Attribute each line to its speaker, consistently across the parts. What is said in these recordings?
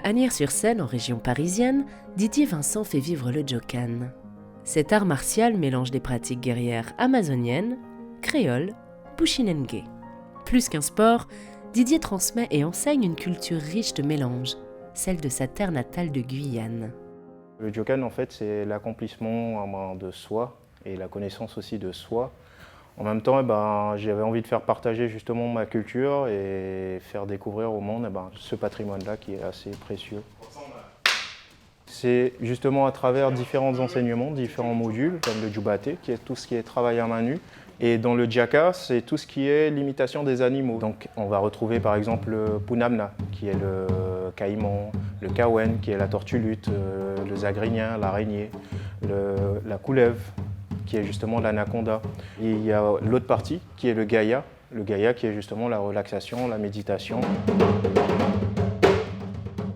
Speaker 1: Asnières-sur-Seine, en région parisienne, Didier Vincent fait vivre le Jokan. Cet art martial mélange des pratiques guerrières amazoniennes, créoles, pushinengue. Plus qu'un sport, Didier transmet et enseigne une culture riche de mélanges, celle de sa terre natale de Guyane.
Speaker 2: Le Jokan, en fait, c'est l'accomplissement de soi et la connaissance aussi de soi. En même temps, j'avais envie de faire partager justement ma culture et faire découvrir au monde ce patrimoine-là qui est assez précieux. C'est justement à travers différents enseignements, différents modules, comme le Djoubaté, qui est tout ce qui est travail à main nue. Et dans le Djaka, c'est tout ce qui est l'imitation des animaux. Donc on va retrouver par exemple le Punamna, qui est le caïman, le Kawen, qui est la tortue lutte, le zagrinien, l'araignée, la couleuvre, qui est justement l'anaconda. Et il y a l'autre partie, qui est le Gaïa qui est justement la relaxation, la méditation.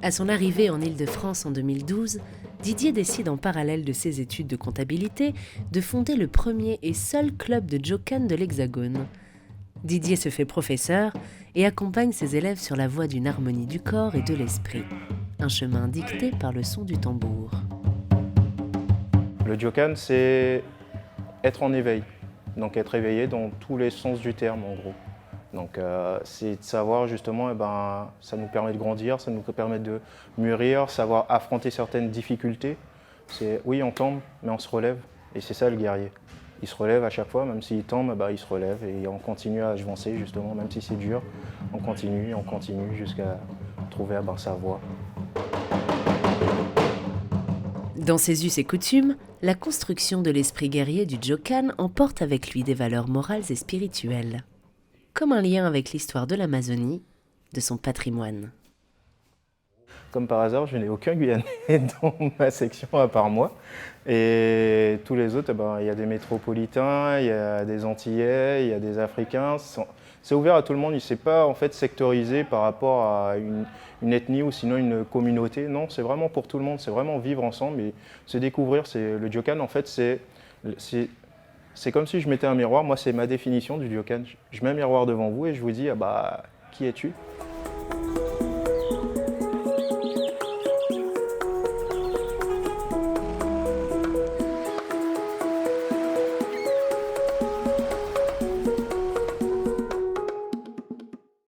Speaker 1: À son arrivée en Île-de-France en 2012, Didier décide en parallèle de ses études de comptabilité de fonder le premier et seul club de Jokan de l'Hexagone. Didier se fait professeur et accompagne ses élèves sur la voie d'une harmonie du corps et de l'esprit, un chemin dicté par le son du tambour.
Speaker 2: Le Jokan, c'est être en éveil, donc être éveillé dans tous les sens du terme en gros. Donc c'est de savoir justement, ça nous permet de grandir, ça nous permet de mûrir, savoir affronter certaines difficultés. C'est oui, on tombe, mais on se relève, et c'est ça le guerrier. Il se relève à chaque fois, même s'il tombe, il se relève et on continue à avancer justement, même si c'est dur, on continue jusqu'à trouver sa voie.
Speaker 1: Dans ses us et coutumes, la construction de l'esprit guerrier du Jokan emporte avec lui des valeurs morales et spirituelles, comme un lien avec l'histoire de l'Amazonie, de son patrimoine.
Speaker 2: Comme par hasard, je n'ai aucun Guyanais dans ma section à part moi. Et tous les autres, il y a des métropolitains, il y a des Antillais, il y a des Africains. C'est ouvert à tout le monde, il ne s'est pas en fait sectorisé par rapport à une ethnie ou sinon une communauté. Non, c'est vraiment pour tout le monde, c'est vraiment vivre ensemble et se découvrir. Le Jokan, en fait, c'est comme si je mettais un miroir. Moi, c'est ma définition du Jokan. Je mets un miroir devant vous et je vous dis, qui es-tu ?